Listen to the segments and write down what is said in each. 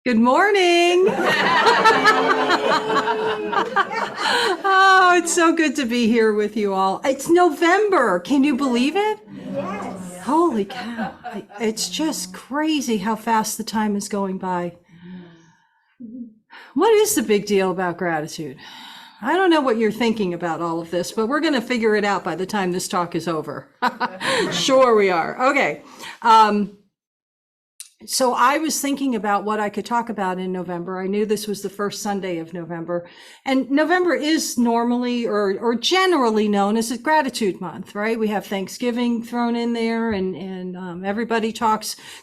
Good morning. Oh, it's so good to be here with you all. It's November. Can you believe it? Yes. Holy cow. It's just crazy how fast the time is going by. What is the big deal about gratitude? I don't know what you're thinking about all of this, but we're going to figure it out by the time this talk is over. Sure we are. Okay. So I was thinking about what I could talk about in November. I knew this was the first Sunday of November, and November is normally or generally known as a gratitude month, right? We have Thanksgiving thrown in there, and everybody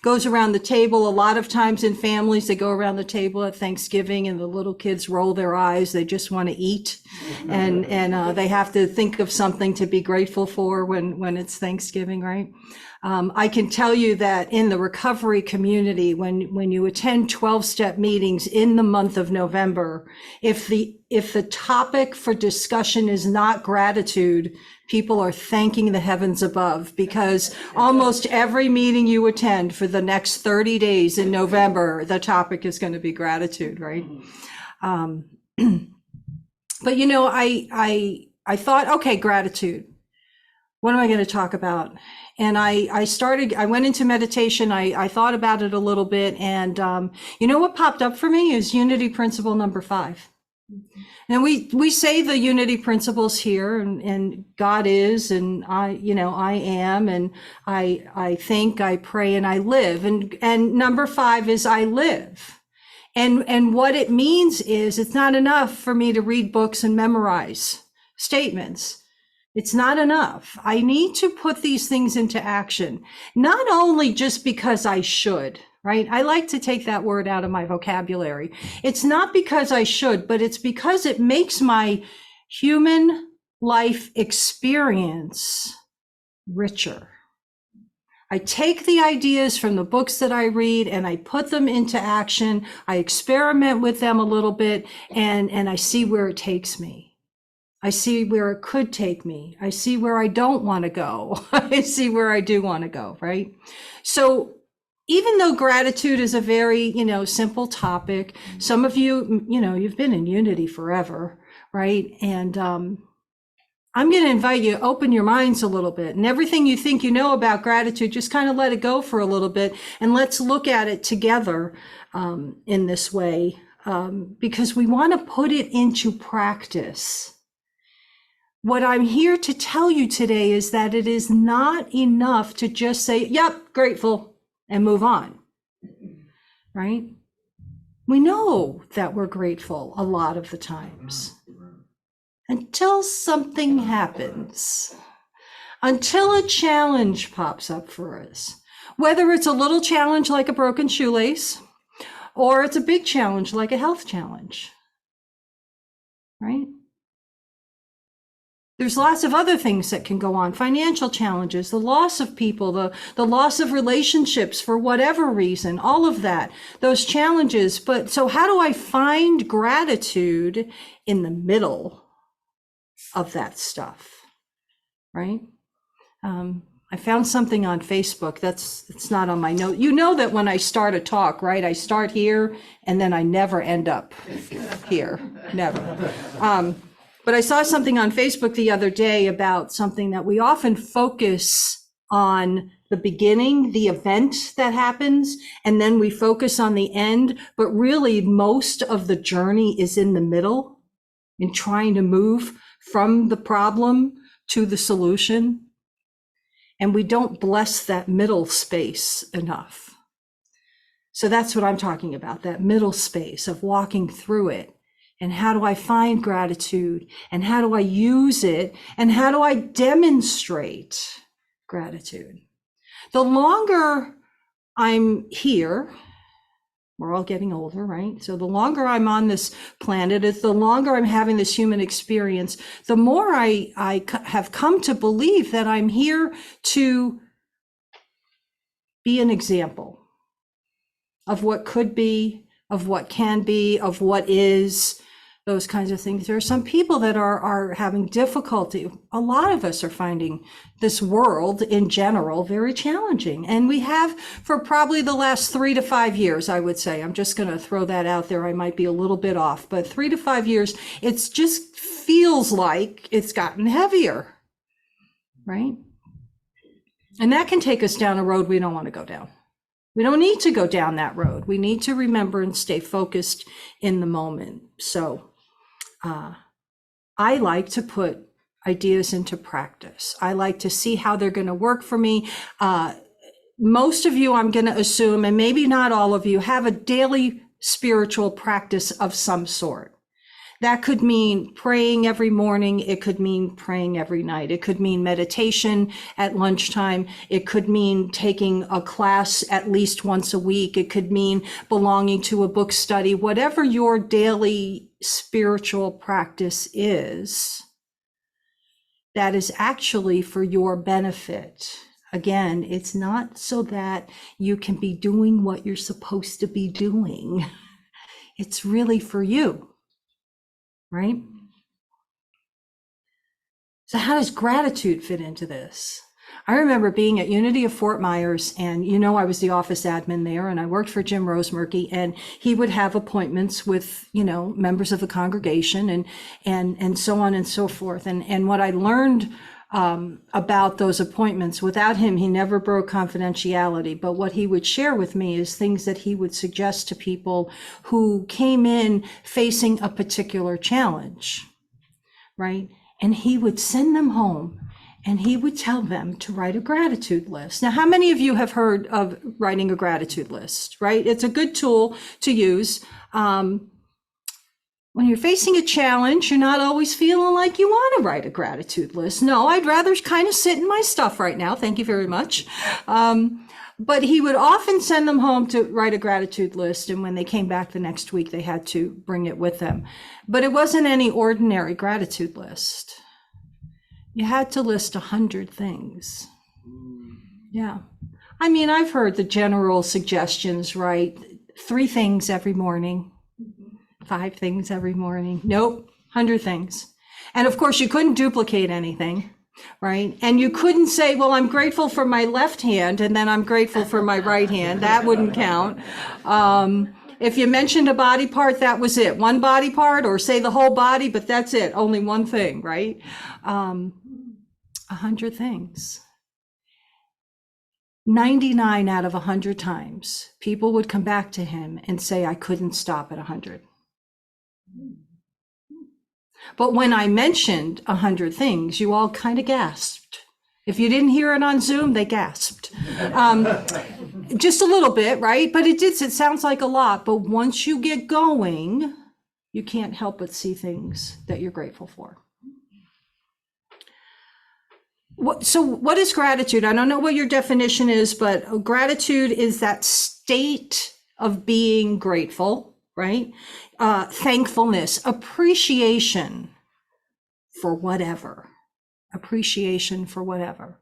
goes around the table. A lot of times in families, they go around the table at Thanksgiving, and the little kids roll their eyes. They just want to eat, and they have to think of something to be grateful for when it's Thanksgiving, right? I can tell you that in the recovery community, when you attend 12-step meetings in the month of November, if the topic for discussion is not gratitude, people are thanking the heavens above, because almost every meeting you attend for the next 30 days in November, the topic is going to be gratitude, right? But you know, I thought, okay, gratitude. What am I going to talk about? And I went into meditation. I thought about it a little bit. And, you know what popped up for me is unity principle number 5. And we say the unity principles here, and God is, and I am, and I think, I pray, and I live. And number 5 is I live. And what it means is it's not enough for me to read books and memorize statements. It's not enough. I need to put these things into action, not only just because I should, right? I like to take that word out of my vocabulary. It's not because I should, but it's because it makes my human life experience richer. I take the ideas from the books that I read and I put them into action. I experiment with them a little bit, and I see where it takes me. I see where it could take me. I see where I don't want to go. I see where I do want to go, right? So even though gratitude is a very, simple topic, some of you, you've been in unity forever, right? And I'm going to invite you to open your minds a little bit, and everything you think you know about gratitude, just kind of let it go for a little bit, and let's look at it together in this way, because we want to put it into practice. What I'm here to tell you today is that it is not enough to just say, yep, grateful, and move on, right? We know that we're grateful a lot of the times until something happens, until a challenge pops up for us, whether it's a little challenge like a broken shoelace, or it's a big challenge like a health challenge, right? There's lots of other things that can go on, financial challenges, the loss of people, the loss of relationships for whatever reason, all of that, those challenges. But so how do I find gratitude in the middle of that stuff, right? I found something on Facebook it's not on my note. You know that when I start a talk, right, I start here and then I never end up here, never. But I saw something on Facebook the other day about something that we often focus on the beginning, the event that happens, and then we focus on the end. But really, most of the journey is in the middle, in trying to move from the problem to the solution. And we don't bless that middle space enough. So that's what I'm talking about, that middle space of walking through it. And how do I find gratitude? And how do I use it? And how do I demonstrate gratitude? The longer I'm here, we're all getting older, right? So the longer I'm on this planet, the longer I'm having this human experience, the more I have come to believe that I'm here to be an example of what could be, of what can be, of what is, those kinds of things. There are some people that are having difficulty. A lot of us are finding this world in general very challenging. And we have for probably the last 3 to 5 years, I would say. I'm just going to throw that out there. I might be a little bit off, but 3 to 5 years, it's just feels like it's gotten heavier, right? And that can take us down a road we don't want to go down. We don't need to go down that road. We need to remember and stay focused in the moment. So I like to put ideas into practice. I like to see how they're going to work for me. Most of you, I'm going to assume, and maybe not all of you, have a daily spiritual practice of some sort. That could mean praying every morning. It could mean praying every night. It could mean meditation at lunchtime. It could mean taking a class at least once a week. It could mean belonging to a book study. Whatever your daily spiritual practice is, that is actually for your benefit. Again, it's not so that you can be doing what you're supposed to be doing. It's really for you. Right? So how does gratitude fit into this? I remember being at Unity of Fort Myers, and I was the office admin there, and I worked for Jim Rosemurky, and he would have appointments with, members of the congregation and so on and so forth. And what I learned about those appointments, without him, he never broke confidentiality. But what he would share with me is things that he would suggest to people who came in facing a particular challenge, right? And he would send them home and he would tell them to write a gratitude list. Now, how many of you have heard of writing a gratitude list, right? It's a good tool to use. When you're facing a challenge, you're not always feeling like you want to write a gratitude list. No, I'd rather kind of sit in my stuff right now. Thank you very much. But he would often send them home to write a gratitude list. And when they came back the next week, they had to bring it with them. But it wasn't any ordinary gratitude list. You had to list 100 things. Yeah. I mean, I've heard the general suggestions, right? 3 things every morning. 5 things every morning. Nope, 100 things. And of course, you couldn't duplicate anything, right? And you couldn't say, well, I'm grateful for my left hand, and then I'm grateful for my right hand. That wouldn't count. If you mentioned a body part, that was it. One body part, or say the whole body, but that's it. Only one thing, right? 100 things. 99 out of 100 times, people would come back to him and say, I couldn't stop at 100. But when I mentioned 100 things, you all kind of gasped. If you didn't hear it on Zoom, they gasped. Just a little bit, right? But it sounds like a lot. But once you get going, you can't help but see things that you're grateful for. So what is gratitude? I don't know what your definition is, but gratitude is that state of being grateful, right? Thankfulness, appreciation for whatever. Appreciation for whatever.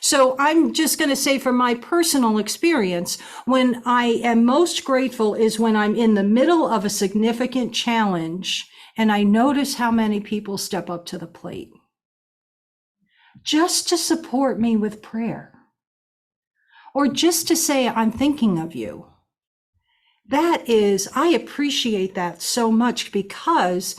So I'm just going to say from my personal experience, when I am most grateful is when I'm in the middle of a significant challenge and I notice how many people step up to the plate just to support me with prayer, or just to say, I'm thinking of you. I appreciate that so much, because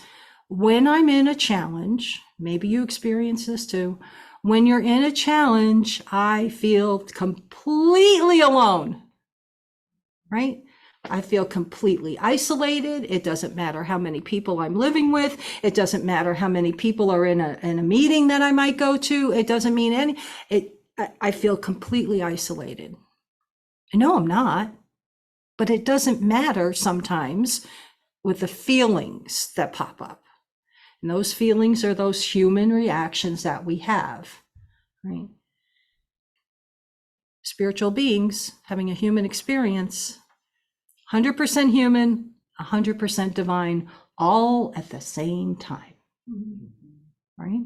when I'm in a challenge, maybe you experience this too, when you're in a challenge, I feel completely alone, right? I feel completely isolated. It doesn't matter how many people I'm living with. It doesn't matter how many people are in a meeting that I might go to. It doesn't mean I feel completely isolated. I know I'm not, but it doesn't matter sometimes with the feelings that pop up. And those feelings are those human reactions that we have, right? Spiritual beings having a human experience, 100% human, 100% divine, all at the same time, right?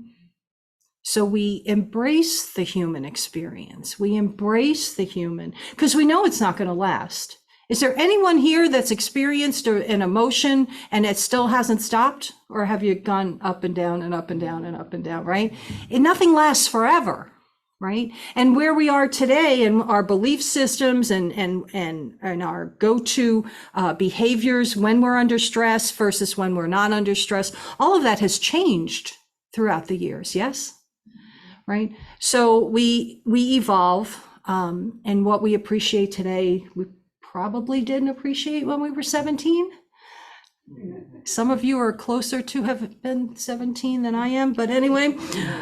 So we embrace the human experience. We embrace the human, because we know it's not going to last. Is there anyone here that's experienced an emotion and it still hasn't stopped? Or have you gone up and down and up and down and up and down, right? And nothing lasts forever, right? And where we are today and our belief systems and our go-to behaviors when we're under stress versus when we're not under stress, all of that has changed throughout the years, yes? Right? So we evolve, and what we appreciate today, we probably didn't appreciate when we were 17. Some of you are closer to have been 17 than I am, but anyway,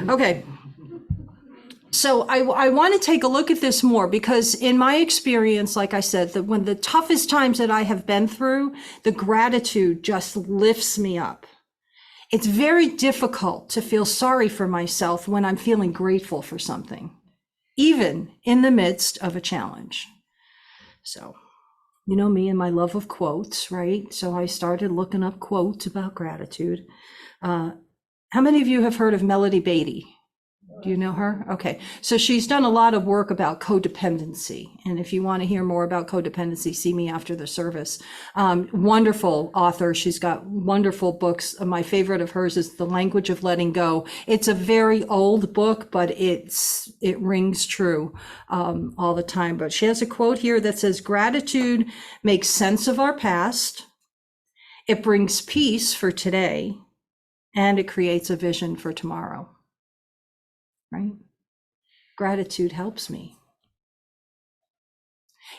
okay. So I want to take a look at this more because in my experience, like I said, that when the toughest times that I have been through, the gratitude just lifts me up. It's very difficult to feel sorry for myself when I'm feeling grateful for something, even in the midst of a challenge. So, you know me and my love of quotes, right? So I started looking up quotes about gratitude. How many of you have heard of Melody Beattie? Do you know her? Okay. So she's done a lot of work about codependency. And if you want to hear more about codependency, see me after the service. Wonderful author. She's got wonderful books. My favorite of hers is The Language of Letting Go. It's a very old book, but it rings true all the time. But she has a quote here that says, "Gratitude makes sense of our past. It brings peace for today, and it creates a vision for tomorrow." Right? Gratitude helps me.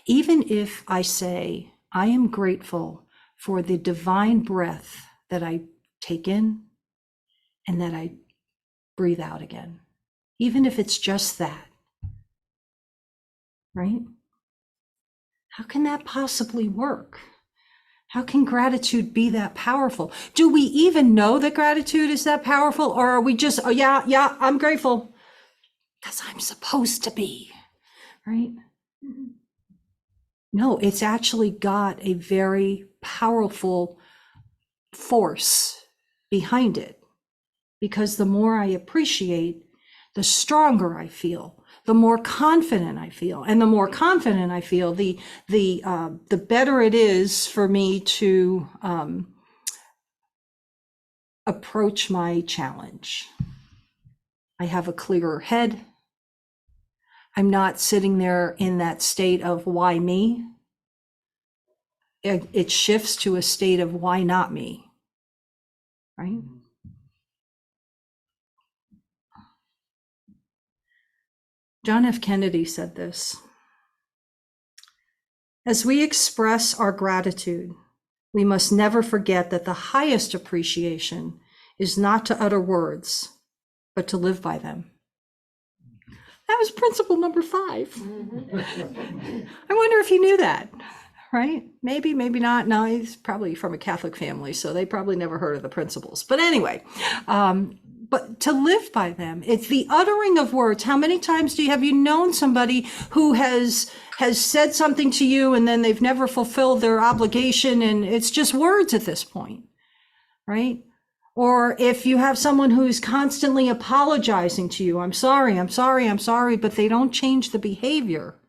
Even if I say, I am grateful for the divine breath that I take in and that I breathe out again, even if it's just that, right? How can that possibly work? How can gratitude be that powerful? Do we even know that gratitude is that powerful? Or are we just, oh yeah, I'm grateful because I'm supposed to be, right? No, it's actually got a very powerful force behind it, because the more I appreciate, the stronger I feel, the more confident I feel, and the more confident I feel, the better it is for me to approach my challenge. I have a clearer head. I'm not sitting there in that state of why me. It shifts to a state of why not me, right? John F. Kennedy said this: "As we express our gratitude, we must never forget that the highest appreciation is not to utter words, but to live by them." That was principle number 5. I wonder if he knew that, right? Maybe, maybe not. No, he's probably from a Catholic family, so they probably never heard of the principles. But anyway, but to live by them, it's the uttering of words. How many times have you known somebody who has said something to you and then they've never fulfilled their obligation, and it's just words at this point, right? Or if you have someone who's constantly apologizing to you, I'm sorry, but they don't change the behavior,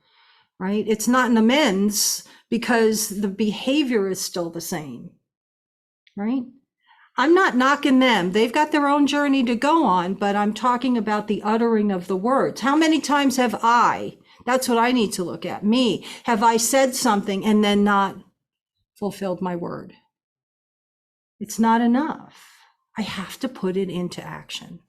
right? It's not an amends because the behavior is still the same, right? I'm not knocking them. They've got their own journey to go on, but I'm talking about the uttering of the words. How many times have that's what I need to look at, me, have I said something and then not fulfilled my word? It's not enough. I have to put it into action.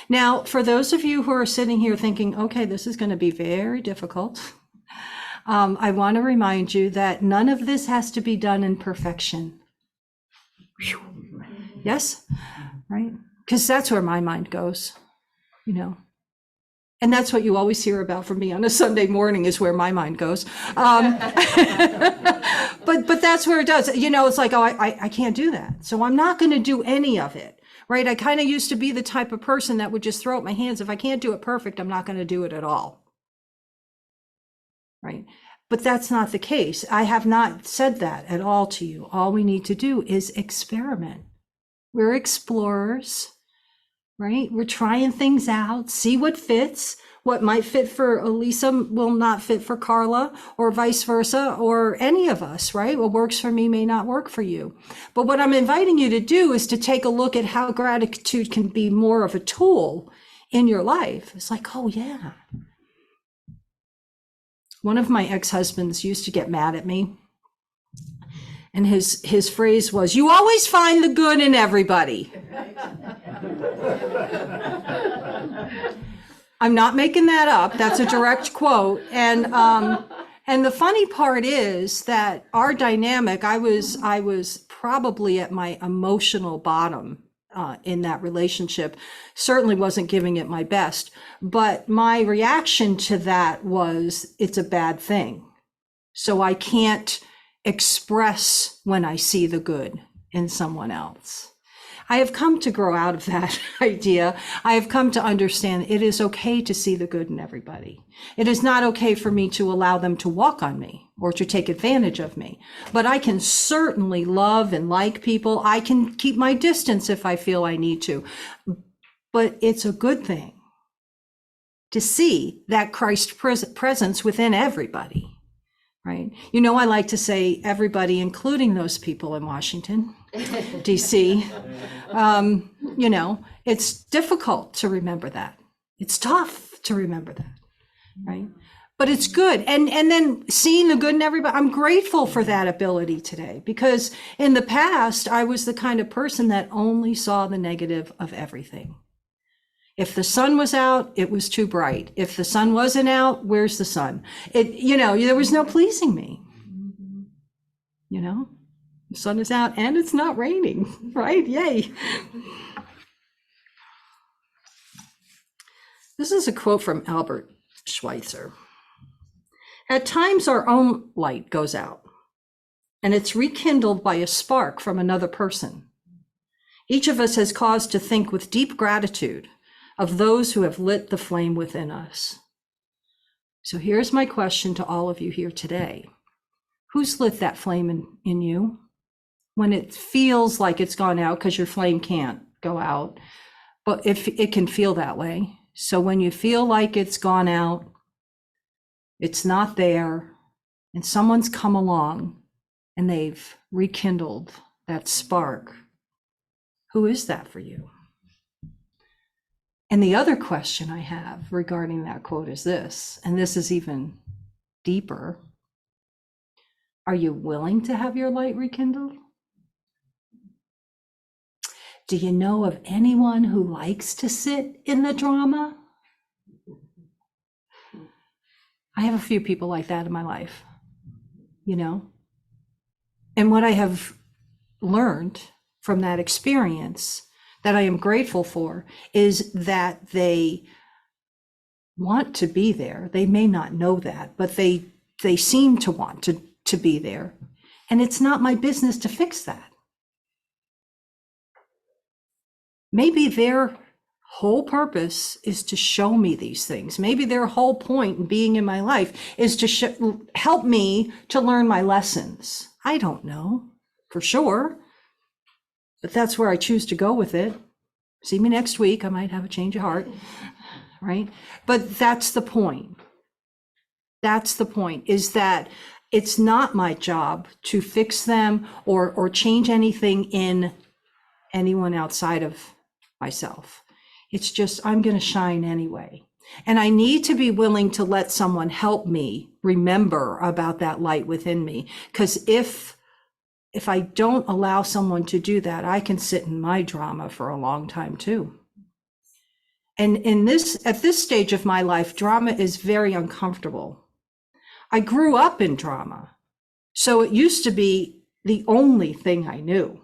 Now, for those of you who are sitting here thinking, okay, this is going to be very difficult, I want to remind you that none of this has to be done in perfection. Whew. Yes? Right? Because that's where my mind goes, you know. And that's what you always hear about from me on a Sunday morning, is where my mind goes. But that's where it does. You know, it's like, oh, I can't do that. So I'm not going to do any of it, right? I kind of used to be the type of person that would just throw up my hands. If I can't do it perfect, I'm not going to do it at all, right? But that's not the case. I have not said that at all to you. All we need to do is experiment. We're explorers, right? We're trying things out, see what fits. What might fit for Elisa will not fit for Carla, or vice versa, or any of us, right? What works for me may not work for you. But what I'm inviting you to do is to take a look at how gratitude can be more of a tool in your life. It's like, oh yeah. One of my ex-husbands used to get mad at me. And his phrase was, "You always find the good in everybody." I'm not making that up. That's a direct quote. And the funny part is that our dynamic, I was probably at my emotional bottom in that relationship. Certainly wasn't giving it my best. But my reaction to that was, it's a bad thing. So I can't express when I see the good in someone else. I have come to grow out of that idea. I have come to understand it is okay to see the good in everybody. It is not okay for me to allow them to walk on me or to take advantage of me. But I can certainly love and like people. I can keep my distance if I feel I need to. But it's a good thing to see that Christ presence within everybody. Right. You know, I like to say everybody, including those people in Washington, D.C. You know, it's difficult to remember that. It's tough to remember that. Right. But it's good. And then seeing the good in everybody, I'm grateful for that ability today, because in the past, I was the kind of person that only saw the negative of everything. If the sun was out, it was too bright. If the sun wasn't out, where's the sun? There was no pleasing me. You know, the sun is out and it's not raining, right? Yay. This is a quote from Albert Schweitzer. At times our own light goes out and it's rekindled by a spark from another person. Each of us has cause to think with deep gratitude of those who have lit the flame within us. So here's my question to all of you here today. Who's lit that flame in you? When it feels like it's gone out, because your flame can't go out, but if it can feel that way. So when you feel like it's gone out, it's not there, and someone's come along and they've rekindled that spark, who is that for you? And the other question I have regarding that quote is this, and this is even deeper. Are you willing to have your light rekindled? Do you know of anyone who likes to sit in the drama? I have a few people like that in my life, you know? And what I have learned from that experience that I am grateful for is that they want to be there. They may not know that, but they seem to want to be there. And it's not my business to fix that. Maybe their whole purpose is to show me these things. Maybe their whole point in being in my life is to help me to learn my lessons. I don't know for sure. But that's where I choose to go with it. See me next week. I might have a change of heart, right? But that's the point. That's the point, is that it's not my job to fix them or change anything in anyone outside of myself. It's just, I'm going to shine anyway. And I need to be willing to let someone help me remember about that light within me. Because if I don't allow someone to do that, I can sit in my drama for a long time too. And at this stage of my life, drama is very uncomfortable. I grew up in drama, so it used to be the only thing I knew,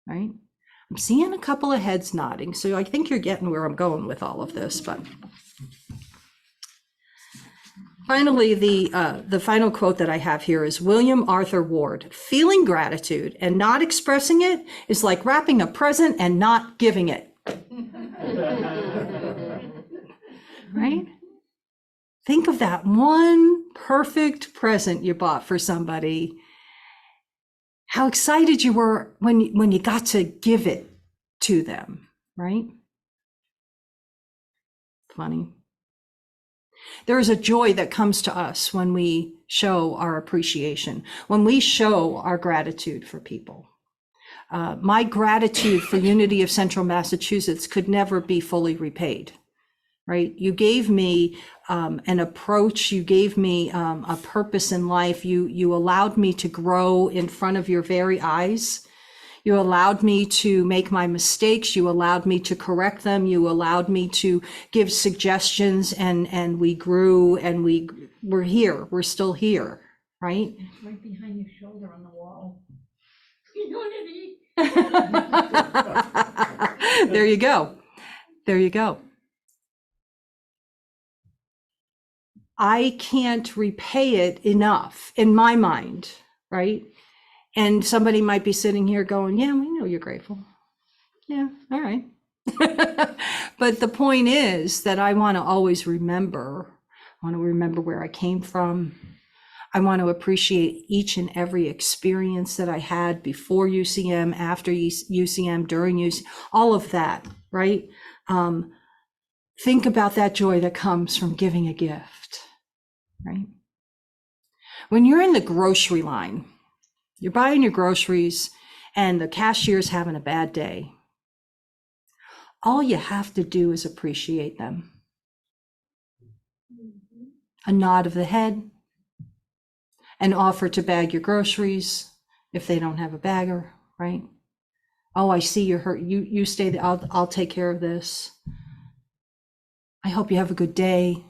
right? I'm seeing a couple of heads nodding, so I think you're getting where I'm going with all of this. But finally, the final quote that I have here is William Arthur Ward. Feeling gratitude and not expressing it is like wrapping a present and not giving it. Right? Think of that one perfect present you bought for somebody. How excited you were when you got to give it to them, right? Funny. There is a joy that comes to us when we show our appreciation, when we show our gratitude for people. My gratitude for Unity of Central Massachusetts could never be fully repaid, right? You gave me an approach, you gave me a purpose in life, you allowed me to grow in front of your very eyes. You allowed me to make my mistakes. You allowed me to correct them. You allowed me to give suggestions, and we grew, and we're here. We're still here, right? It's right behind your shoulder on the wall. Unity. There you go. There you go. I can't repay it enough in my mind, right? And somebody might be sitting here going, yeah, we know you're grateful. Yeah, all right. But the point is that I want to always remember. I want to remember where I came from. I want to appreciate each and every experience that I had before UCM, after UCM, during UCM, all of that, right? Think about that joy that comes from giving a gift, right? When you're in the grocery line, you're buying your groceries and the cashier's having a bad day. All you have to do is appreciate them. A nod of the head, an offer to bag your groceries if they don't have a bagger, right? Oh, I see you're hurt. You stay there. I'll take care of this. I hope you have a good day.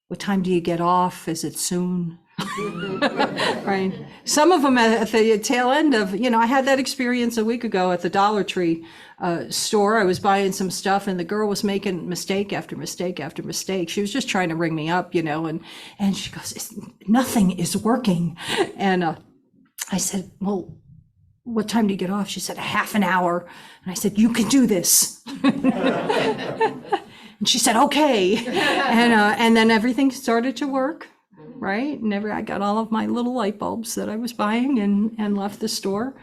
What time do you get off? Is it soon? Right. Some of them at the tail end of, I had that experience a week ago at the Dollar Tree store. I was buying some stuff and the girl was making mistake after mistake after mistake. She was just trying to ring me up, and she goes, nothing is working. And I said, well, what time do you get off? She said, a half an hour. And I said, you can do this. And she said, okay. And then everything started to work. Right? I got all of my little light bulbs that I was buying and left the store.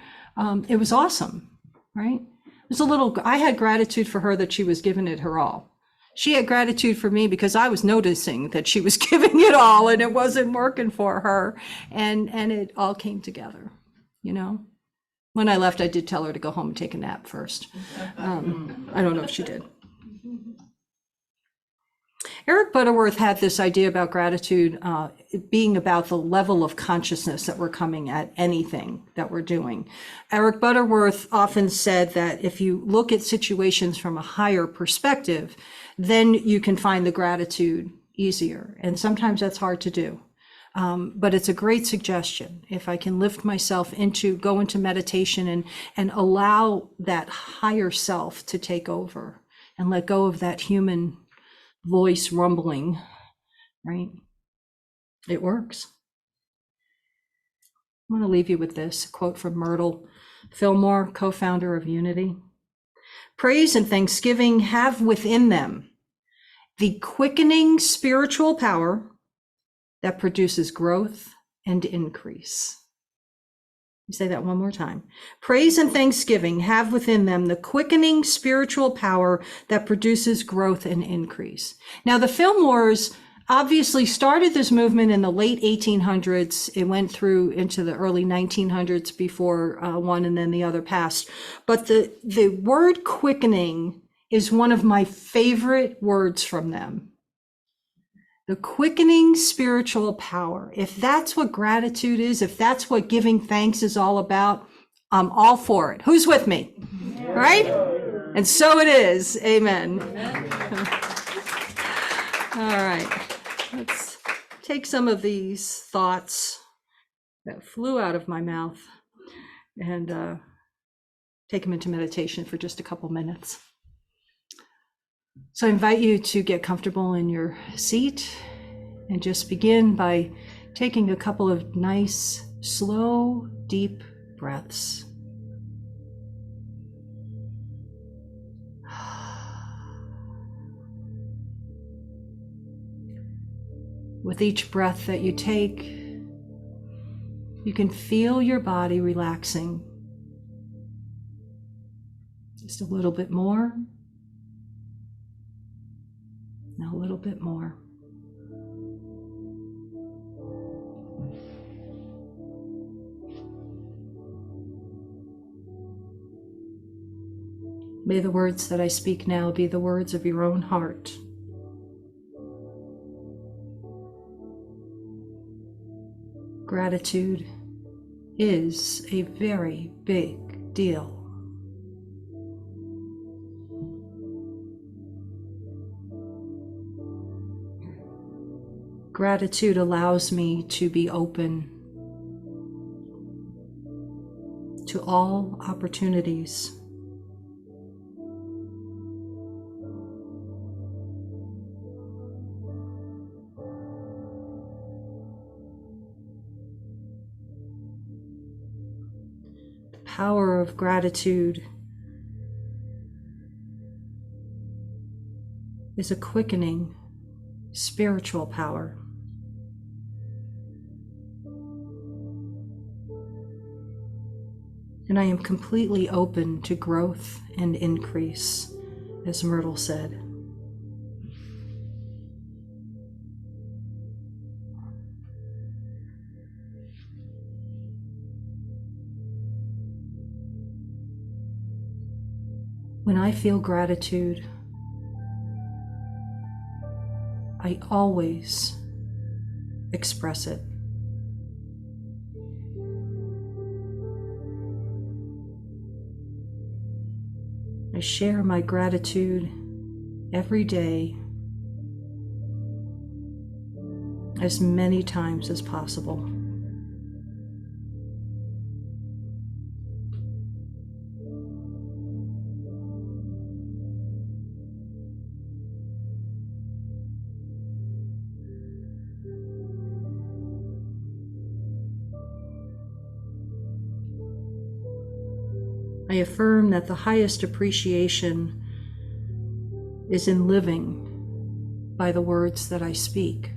It was awesome, right? It was I had gratitude for her that she was giving it her all. She had gratitude for me because I was noticing that she was giving it all and it wasn't working for her. And it all came together, When I left, I did tell her to go home and take a nap first. I don't know if she did. Eric Butterworth had this idea about gratitude being about the level of consciousness that we're coming at anything that we're doing. Eric Butterworth often said that if you look at situations from a higher perspective, then you can find the gratitude easier. And sometimes that's hard to do. But it's a great suggestion. If I can lift myself go into meditation and allow that higher self to take over and let go of that human voice rumbling, right? It works. I want to leave you with this quote from Myrtle Fillmore, co-founder of Unity. Praise and thanksgiving have within them the quickening spiritual power that produces growth and increase. Let me say that one more time. Praise and thanksgiving have within them the quickening spiritual power that produces growth and increase. Now, the Fillmores obviously started this movement in the late 1800s. It went through into the early 1900s before one and then the other passed. But the word quickening is one of my favorite words from them. The quickening spiritual power. If that's what gratitude is, if that's what giving thanks is all about, I'm all for it. Who's with me? Yeah. Right? And so it is. Amen. All right. Let's take some of these thoughts that flew out of my mouth and take them into meditation for just a couple minutes. So I invite you to get comfortable in your seat and just begin by taking a couple of nice, slow, deep breaths. With each breath that you take, you can feel your body relaxing. Just a little bit more. Now little bit more. May the words that I speak now be the words of your own heart. Gratitude is a very big deal. Gratitude allows me to be open to all opportunities. The power of gratitude is a quickening spiritual power. And I am completely open to growth and increase, as Myrtle said. When I feel gratitude, I always express it. I share my gratitude every day, as many times as possible. I affirm that the highest appreciation is in living by the words that I speak.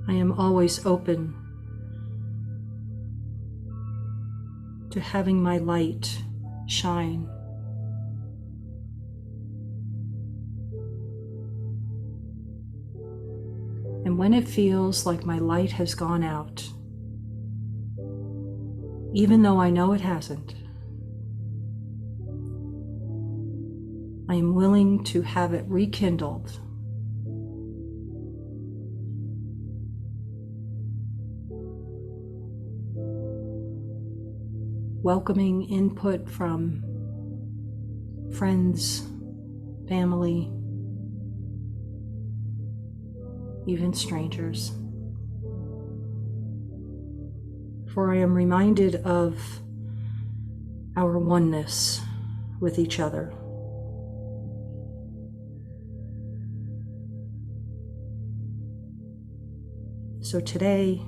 I am always open to having my light shine. And when it feels like my light has gone out, even though I know it hasn't, I am willing to have it rekindled. Welcoming input from friends, family, even strangers. For I am reminded of our oneness with each other. So today,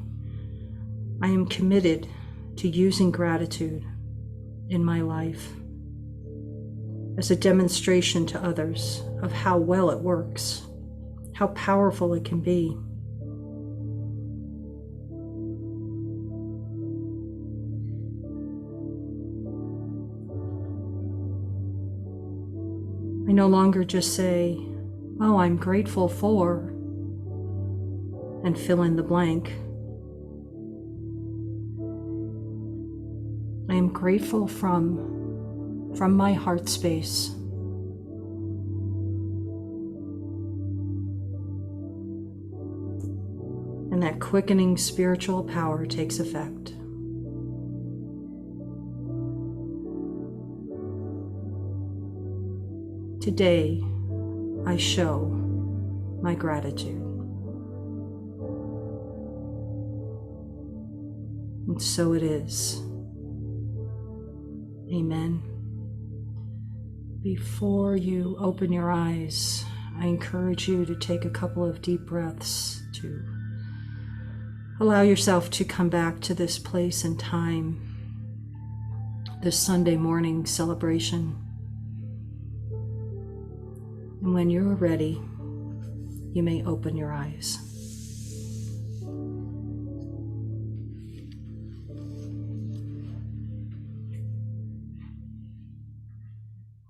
I am committed to using gratitude in my life as a demonstration to others of how well it works, how powerful it can be. I no longer just say, "Oh, I'm grateful for," and fill in the blank. I am grateful from my heart space. And that quickening spiritual power takes effect. Today, I show my gratitude. And so it is. Amen. Before you open your eyes, I encourage you to take a couple of deep breaths to allow yourself to come back to this place and time, this Sunday morning celebration. And when you're ready, you may open your eyes.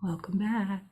Welcome back.